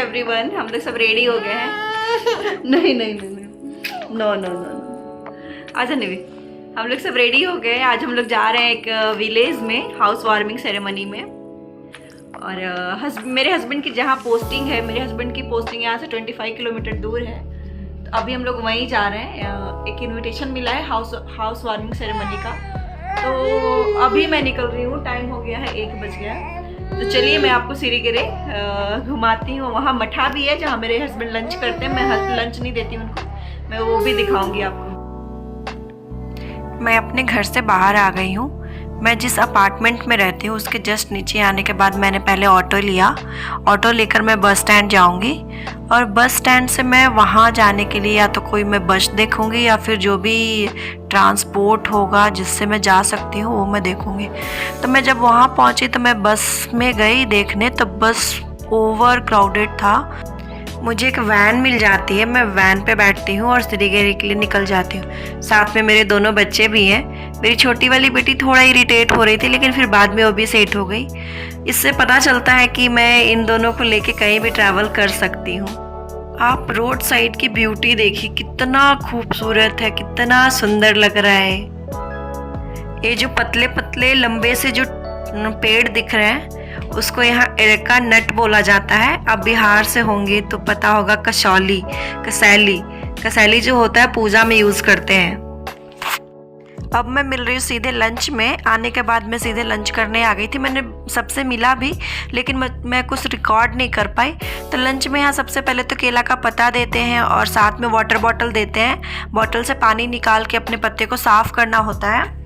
Everyone, हम लोग सब रेडी हो गए हैं। नहीं नहीं नहीं नहीं, नो नो नो नो, आजा निवी। हम लोग सब रेडी हो गए। आज हम लोग जा रहे हैं एक विलेज में हाउस वार्मिंग सेरेमनी में। और मेरे हस्बैंड की जहाँ पोस्टिंग है, मेरे हस्बैंड की पोस्टिंग यहाँ से 25 किलोमीटर दूर है। तो अभी हम लोग वहीं जा रहे हैं। एक इनविटेशन मिला है हाउस वार्मिंग सेरेमनी का, तो अभी मैं निकल रही हूँ। टाइम हो गया है, 1 बज गया। तो चलिए मैं आपको सिरीगेरे घुमाती हूँ। वहाँ मठा भी है जहाँ मेरे हस्बैंड लंच करते हैं। मैं लंच नहीं देती उनको, मैं वो भी दिखाऊंगी आपको। मैं अपने घर से बाहर आ गई हूँ। मैं जिस अपार्टमेंट में रहती हूँ उसके जस्ट नीचे आने के बाद मैंने पहले ऑटो लिया। ऑटो लेकर मैं बस स्टैंड जाऊँगी और बस स्टैंड से मैं वहाँ जाने के लिए या तो कोई मैं बस देखूँगी या फिर जो भी ट्रांसपोर्ट होगा जिससे मैं जा सकती हूँ वो मैं देखूँगी। तो मैं जब वहाँ पहुँची तो मैं बस में गई देखने, तो बस ओवर क्राउडेड था। मुझे एक वैन मिल जाती है, मैं वैन पे बैठती हूँ और सिरीगेरे के लिए निकल जाती हूँ। साथ में मेरे दोनों बच्चे भी हैं। मेरी छोटी वाली बेटी थोड़ा इरिटेट हो रही थी, लेकिन फिर बाद में वो भी सेट हो गई। इससे पता चलता है कि मैं इन दोनों को लेके कहीं भी ट्रैवल कर सकती हूँ। आप रोड साइड की ब्यूटी देखिए, कितना खूबसूरत है, कितना सुंदर लग रहा है। ये जो पतले पतले लंबे से जो पेड़ दिख रहे हैं उसको यहाँ एरेका नट बोला जाता है। आप बिहार से होंगे तो पता होगा कसैली जो होता है पूजा में यूज़ करते हैं। अब मैं मिल रही हूँ सीधे लंच में। आने के बाद मैं सीधे लंच करने आ गई थी। मैंने सबसे मिला भी, लेकिन मैं कुछ रिकॉर्ड नहीं कर पाई। तो लंच में यहाँ सबसे पहले तो केला का पत्ता देते हैं और साथ में वाटर बॉटल देते हैं। बॉटल से पानी निकाल के अपने पत्ते को साफ़ करना होता है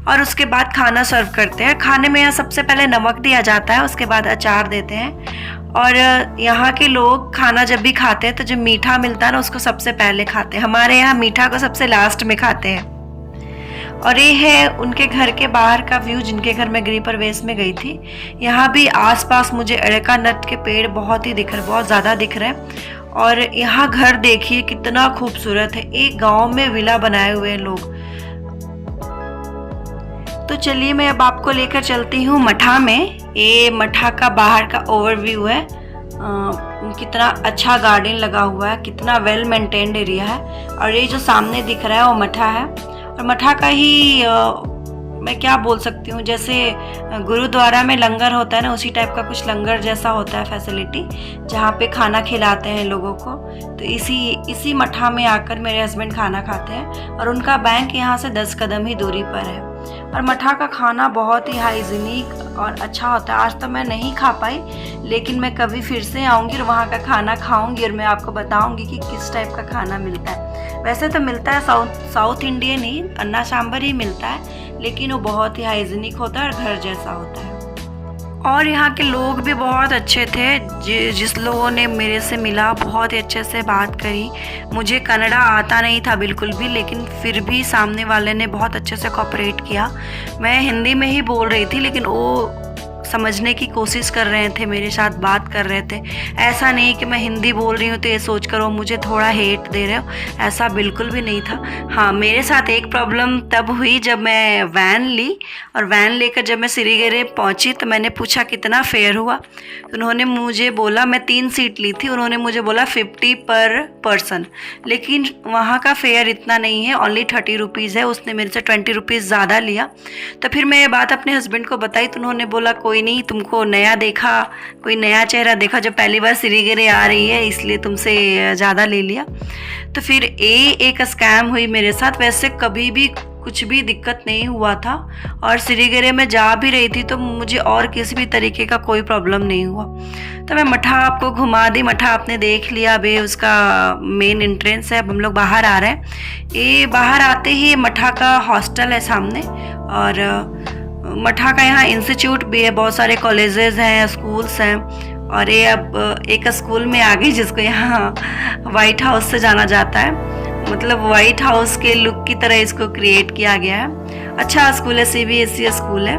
और उसके बाद खाना सर्व करते हैं। खाने में यहाँ सबसे पहले नमक दिया जाता है, उसके बाद अचार देते हैं। और यहाँ के लोग खाना जब भी खाते हैं तो जो मीठा मिलता है ना उसको सबसे पहले खाते हैं। हमारे यहाँ मीठा को सबसे लास्ट में खाते हैं। और ये है उनके घर के बाहर का व्यू, जिनके घर में गृह प्रवेश में गई थी। यहाँ भी आसपास मुझे एरेका नट के पेड़ बहुत ज़्यादा दिख रहे हैं। और यहाँ घर देखिए कितना खूबसूरत है। एक गाँव में विला बनाए हुए हैं लोग। तो चलिए मैं अब आपको लेकर चलती हूँ मठा में। ये मठा का बाहर का ओवरव्यू है। कितना अच्छा गार्डन लगा हुआ है, कितना वेल मेंटेन्ड एरिया है। और ये जो सामने दिख रहा है वो मठा है। और मठा का ही मैं क्या बोल सकती हूँ, जैसे गुरुद्वारा में लंगर होता है ना, उसी टाइप का कुछ लंगर जैसा होता है फैसिलिटी, जहाँ पे खाना खिलाते हैं लोगों को। तो इसी मठा में आकर मेरे हस्बैंड खाना खाते हैं। और उनका बैंक यहाँ से 10 कदम ही दूरी पर है। और मठा का खाना बहुत ही हाइजीनिक और अच्छा होता है। आज तो मैं नहीं खा पाई, लेकिन मैं कभी फिर से आऊँगी और वहाँ का खाना खाऊँगी और मैं आपको बताऊँगी कि किस टाइप का खाना मिलता है। वैसे तो मिलता है साउथ इंडियन ही, अन्ना सांभर ही मिलता है, लेकिन वो बहुत ही हाइजीनिक होता है और घर जैसा होता है। और यहाँ के लोग भी बहुत अच्छे थे। जिस लोगों ने मेरे से मिला बहुत ही अच्छे से बात करी। मुझे कन्नड़ा आता नहीं था बिल्कुल भी, लेकिन फिर भी सामने वाले ने बहुत अच्छे से कोऑपरेट किया। मैं हिंदी में ही बोल रही थी, लेकिन वो समझने की कोशिश कर रहे थे, मेरे साथ बात कर रहे थे। ऐसा नहीं कि मैं हिंदी बोल रही हूँ तो ये सोच कर वो मुझे थोड़ा हेट दे रहे हो, ऐसा बिल्कुल भी नहीं था। हाँ, मेरे साथ एक प्रॉब्लम तब हुई जब मैं वैन ली, और वैन लेकर जब मैं सिरीगेरे पहुँची तो मैंने पूछा कितना फेयर हुआ। तो उन्होंने मुझे बोला, मैं 3 सीट ली थी, उन्होंने मुझे बोला 50 पर पर्सन, लेकिन वहाँ का फेयर इतना नहीं है, ओनली 30 रुपीज़ है। उसने मेरे से 20 रुपीज़ ज़्यादा लिया। तो फिर मैं ये बात अपने हस्बैंड को बताई तो उन्होंने बोला कोई नहीं, तुमको नया देखा, कोई नया चेहरा देखा जो पहली बार सिरीगेरे आ रही है, इसलिए तुमसे ज़्यादा ले लिया। तो फिर एक स्कैम हुई मेरे साथ। वैसे कभी भी कुछ भी दिक्कत नहीं हुआ था, और सिरीगेरे में जा भी रही थी तो मुझे और किसी भी तरीके का कोई प्रॉब्लम नहीं हुआ। तो मैं मठा आपको घुमा दी। मठा आपने देख लिया, अभी उसका मेन एंट्रेंस है। अब हम लोग बाहर आ रहे हैं। ये बाहर आते ही मठा का हॉस्टल है सामने, और मठा का यहाँ इंस्टीट्यूट भी है, बहुत सारे कॉलेजेस हैं, स्कूल्स हैं। और ये अब एक स्कूल में आ गई जिसको यहाँ वाइट हाउस से जाना जाता है। मतलब वाइट हाउस के लुक की तरह इसको क्रिएट किया गया है। अच्छा स्कूल है, CBSE स्कूल है।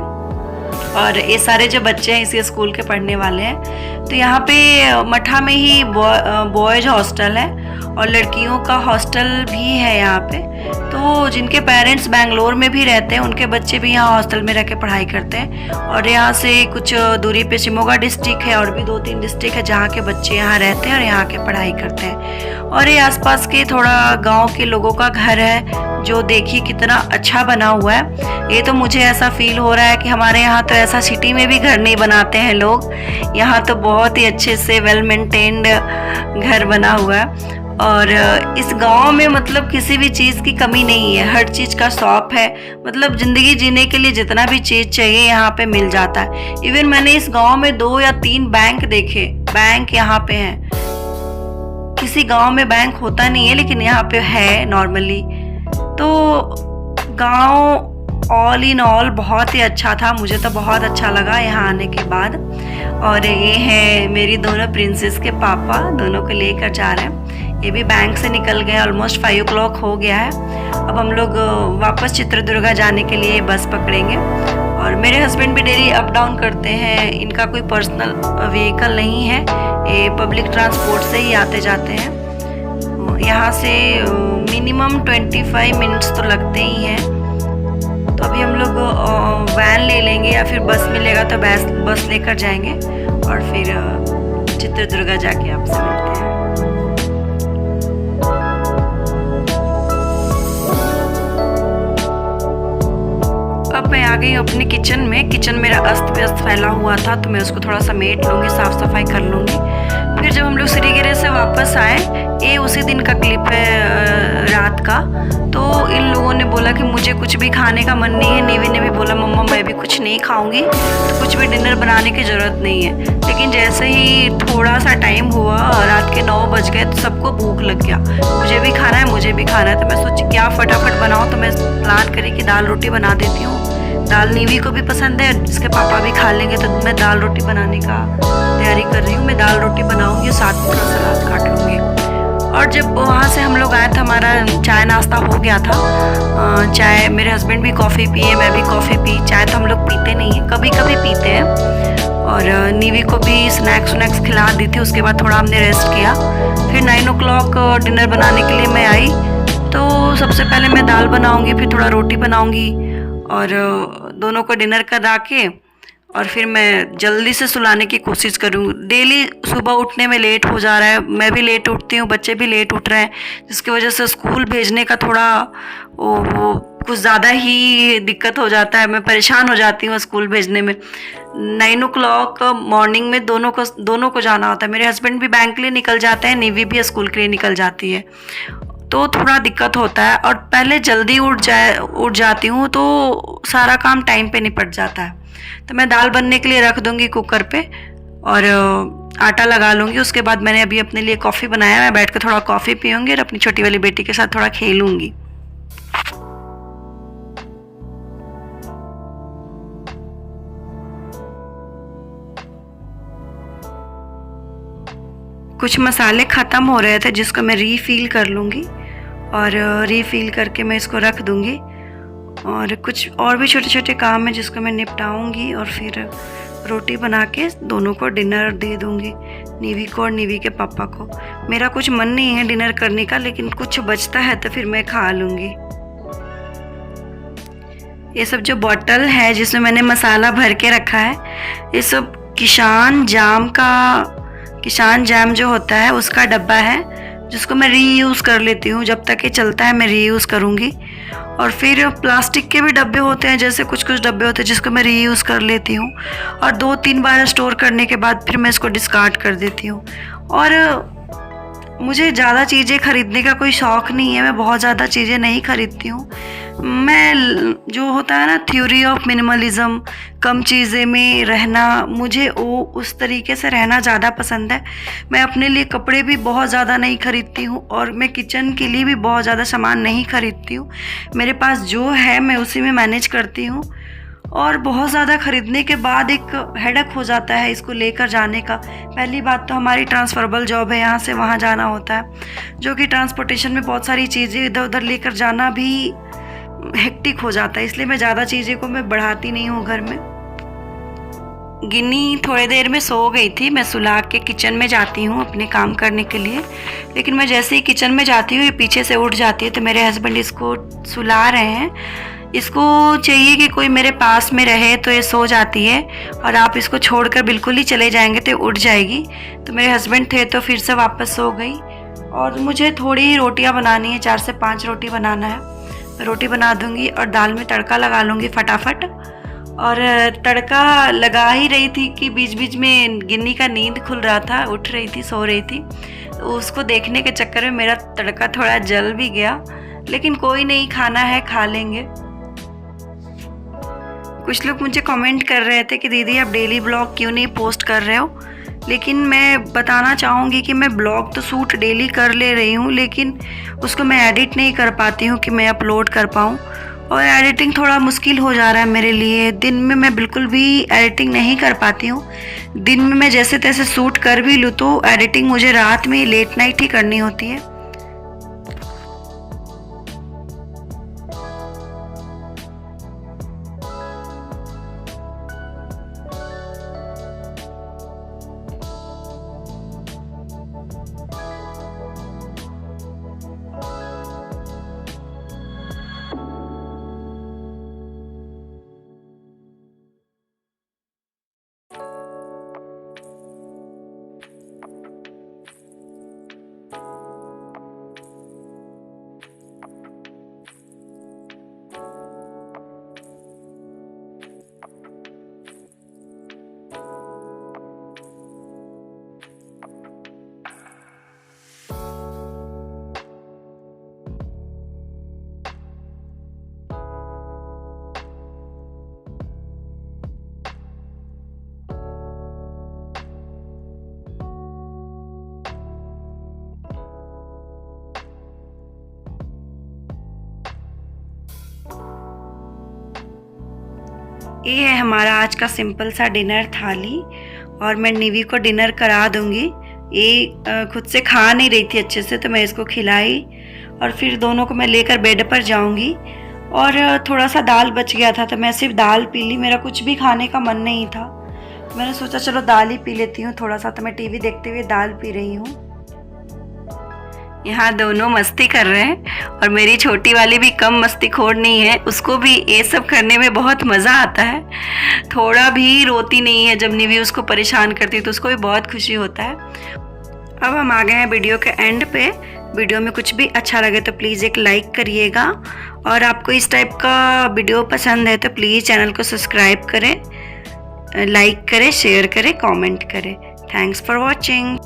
और ये सारे जो बच्चे हैं इसी स्कूल के पढ़ने वाले हैं। तो यहाँ पे मठा में ही बॉयज़ हॉस्टल है और लड़कियों का हॉस्टल भी है यहाँ पे। तो जिनके पेरेंट्स बैंगलोर में भी रहते हैं उनके बच्चे भी यहाँ हॉस्टल में रह के पढ़ाई करते हैं। और यहाँ से कुछ दूरी पे शिमोगा डिस्ट्रिक्ट है और भी 2-3 डिस्ट्रिक्ट है जहाँ के बच्चे यहाँ रहते हैं और यहाँ के पढ़ाई करते हैं। और ये आसपास के थोड़ा गांव के लोगों का घर है जो देखिए कितना अच्छा बना हुआ है। ये तो मुझे ऐसा फील हो रहा है कि हमारे यहाँ तो ऐसा सिटी में भी घर नहीं बनाते हैं लोग, यहाँ तो बहुत ही अच्छे से वेल मेंटेन्ड घर बना हुआ है। और इस गांव में मतलब किसी भी चीज़ की कमी नहीं है, हर चीज़ का शॉप है। मतलब ज़िंदगी जीने के लिए जितना भी चीज़ चाहिए यहाँ पे मिल जाता है। इवन मैंने इस गांव में 2 या 3 बैंक देखे, बैंक यहाँ पे हैं। किसी गांव में बैंक होता नहीं है लेकिन यहाँ पे है नॉर्मली। तो गांव ऑल इन ऑल बहुत ही अच्छा था, मुझे तो बहुत अच्छा लगा यहाँ आने के बाद। और ये है मेरी दोनों प्रिंसेस के पापा, दोनों को लेकर जा रहे हैं। ये भी बैंक से निकल गए, ऑलमोस्ट 5 o'clock हो गया है। अब हम लोग वापस चित्रदुर्गा जाने के लिए बस पकड़ेंगे। और मेरे हस्बैंड भी डेली अप डाउन करते हैं, इनका कोई पर्सनल व्हीकल नहीं है, ये पब्लिक ट्रांसपोर्ट से ही आते जाते हैं। यहाँ से मिनिमम 25 मिनट्स तो लगते ही हैं। तो अभी हम लोग वैन ले लेंगे या फिर बस मिलेगा तो बस लेकर जाएंगे और फिर चित्रदुर्गा जाके आपसे मिलते हैं। अब मैं आ गई हूँ अपने किचन में। किचन मेरा अस्त व्यस्त फैला हुआ था तो मैं उसको थोड़ा समेट लूँगी, साफ़ सफाई कर लूँगी। फिर जब हम लोग श्रीगिरी से वापस आए, ये उसी दिन का क्लिप है रात का। तो इन लोगों ने बोला कि मुझे कुछ भी खाने का मन नहीं है। नीवी ने भी बोला मम्मा मैं भी कुछ नहीं खाऊंगी, तो कुछ भी डिनर बनाने की ज़रूरत नहीं है। लेकिन जैसे ही थोड़ा सा टाइम हुआ, रात के 9 बज गए, तो सबको भूख लग गया, मुझे भी खाना है, मुझे भी खाना है। तो मैं सोची क्या फटाफट बनाऊँ, तो मैं प्लान करी कि दाल रोटी बना देती हूँ। दाल नीवी को भी पसंद है, इसके पापा भी खा लेंगे, तो मैं दाल रोटी बनाने का तैयारी कर रही हूँ। मैं दाल रोटी बनाऊँगी, साथ में थोड़ा सलाद काट लूँगी। और जब वहाँ से हम लोग आए थे, हमारा चाय नाश्ता हो गया था। चाय मेरे हस्बैंड भी कॉफ़ी पिए, मैं भी कॉफ़ी पी। चाय तो हम लोग पीते नहीं हैं, कभी कभी पीते हैं। और नीवी को भी स्नैक्स खिला दी थी। उसके बाद थोड़ा हमने रेस्ट किया। फिर 9 o'clock डिनर बनाने के लिए मैं आई। तो सबसे पहले मैं दाल बनाऊँगी, फिर थोड़ा रोटी बनाऊँगी और दोनों को डिनर करा के और फिर मैं जल्दी से सुलाने की कोशिश करूँ। डेली सुबह उठने में लेट हो जा रहा है, मैं भी लेट उठती हूँ, बच्चे भी लेट उठ रहे हैं, जिसकी वजह से स्कूल भेजने का थोड़ा वो कुछ ज़्यादा ही दिक्कत हो जाता है। मैं परेशान हो जाती हूँ स्कूल भेजने में। 9 o'clock मॉर्निंग में दोनों को जाना होता है। मेरे हस्बैंड भी बैंक के लिए निकल जाते हैं, नीवी भी स्कूल के लिए निकल जाती है, तो थोड़ा दिक्कत होता है। और पहले जल्दी उठ जाती हूँ तो सारा काम टाइम पे निपट जाता है। तो मैं दाल बनने के लिए रख दूँगी कुकर पे और आटा लगा लूँगी। उसके बाद मैंने अभी अपने लिए कॉफ़ी बनाया, मैं बैठ कर थोड़ा कॉफ़ी पीऊँगी और अपनी छोटी वाली बेटी के साथ थोड़ा खेलूँगी। कुछ मसाले ख़त्म हो रहे थे जिसको मैं रीफ़िल कर लूँगी और रीफ़िल करके मैं इसको रख दूँगी। और कुछ और भी छोटे छोटे काम है जिसको मैं निपटाऊँगी और फिर रोटी बना के दोनों को डिनर दे दूँगी, नीवी को और नीवी के पापा को। मेरा कुछ मन नहीं है डिनर करने का, लेकिन कुछ बचता है तो फिर मैं खा लूँगी। ये सब जो बॉटल है जिसमें मैंने मसाला भर के रखा है, ये सब किसान जैम जो होता है उसका डब्बा है, जिसको मैं रीयूज़ कर लेती हूँ। जब तक ये चलता है मैं रीयूज़ करूँगी। और फिर प्लास्टिक के भी डब्बे होते हैं, जैसे कुछ डब्बे होते हैं जिसको मैं रीयूज़ कर लेती हूँ और 2-3 बार स्टोर करने के बाद फिर मैं इसको डिस्कार्ड कर देती हूँ। और मुझे ज़्यादा चीज़ें ख़रीदने का कोई शौक़ नहीं है, मैं बहुत ज़्यादा चीज़ें नहीं ख़रीदती हूँ। मैं जो होता है ना थ्योरी ऑफ मिनिमलिज़म, कम चीज़ें में रहना, मुझे वो उस तरीके से रहना ज़्यादा पसंद है। मैं अपने लिए कपड़े भी बहुत ज़्यादा नहीं ख़रीदती हूँ और मैं किचन के लिए भी बहुत ज़्यादा सामान नहीं ख़रीदती हूँ। मेरे पास जो है मैं उसी में मैनेज करती हूँ। और बहुत ज़्यादा ख़रीदने के बाद एक हेडेक हो जाता है इसको लेकर जाने का। पहली बात तो हमारी ट्रांसफरेबल जॉब है, यहाँ से वहाँ जाना होता है, जो कि ट्रांसपोर्टेशन में बहुत सारी चीज़ें इधर उधर लेकर जाना भी हेक्टिक हो जाता है। इसलिए मैं ज़्यादा चीज़ें को मैं बढ़ाती नहीं हूँ घर में। गिन्नी थोड़ी देर में सो गई थी। मैं सुला के किचन में जाती हूँ अपने काम करने के लिए, लेकिन मैं जैसे ही किचन में जाती हूँ ये पीछे से उठ जाती है। तो मेरे हस्बैंड इसको सुला रहे हैं। इसको चाहिए कि कोई मेरे पास में रहे तो ये सो जाती है, और आप इसको छोड़कर बिल्कुल ही चले जाएंगे तो उठ जाएगी। तो मेरे हस्बैंड थे तो फिर से वापस सो गई। और मुझे थोड़ी ही रोटियाँ बनानी है, 4 से 5 रोटी बनाना है। मैं रोटी बना दूँगी और दाल में तड़का लगा लूँगी फटाफट। और तड़का लगा ही रही थी कि बीच बीच में गिन्नी का नींद खुल रहा था, उठ रही थी, सो रही थी। तो उसको देखने के चक्कर में मेरा तड़का थोड़ा जल भी गया, लेकिन कोई नहीं, खाना है, खा लेंगे। कुछ लोग मुझे कमेंट कर रहे थे कि दीदी आप डेली ब्लॉग क्यों नहीं पोस्ट कर रहे हो, लेकिन मैं बताना चाहूँगी कि मैं ब्लॉग तो शूट डेली कर ले रही हूँ, लेकिन उसको मैं एडिट नहीं कर पाती हूँ कि मैं अपलोड कर पाऊँ। और एडिटिंग थोड़ा मुश्किल हो जा रहा है मेरे लिए। दिन में मैं बिल्कुल भी एडिटिंग नहीं कर पाती हूँ। दिन में मैं जैसे तैसे शूट कर भी लूँ तो एडिटिंग मुझे रात में लेट नाइट ही करनी होती है। ये है हमारा आज का सिंपल सा डिनर थाली, और मैं निवी को डिनर करा दूंगी। ये खुद से खा नहीं रही थी अच्छे से, तो मैं इसको खिलाई और फिर दोनों को मैं लेकर बेड पर जाऊंगी। और थोड़ा सा दाल बच गया था तो मैं सिर्फ दाल पी ली, मेरा कुछ भी खाने का मन नहीं था। मैंने सोचा चलो दाल ही पी लेती हूँ थोड़ा सा, तो मैं टीवी देखते हुए दाल पी रही हूँ। यहाँ दोनों मस्ती कर रहे हैं, और मेरी छोटी वाली भी कम मस्तीखोर नहीं है, उसको भी ये सब करने में बहुत मज़ा आता है। थोड़ा भी रोती नहीं है, जब निवी उसको परेशान करती है तो उसको भी बहुत खुशी होता है। अब हम आ गए हैं वीडियो के एंड पे। वीडियो में कुछ भी अच्छा लगे तो प्लीज़ एक लाइक करिएगा, और आपको इस टाइप का वीडियो पसंद है तो प्लीज़ चैनल को सब्सक्राइब करें, लाइक करें, शेयर करें, कमेंट करें। Thanks for watching.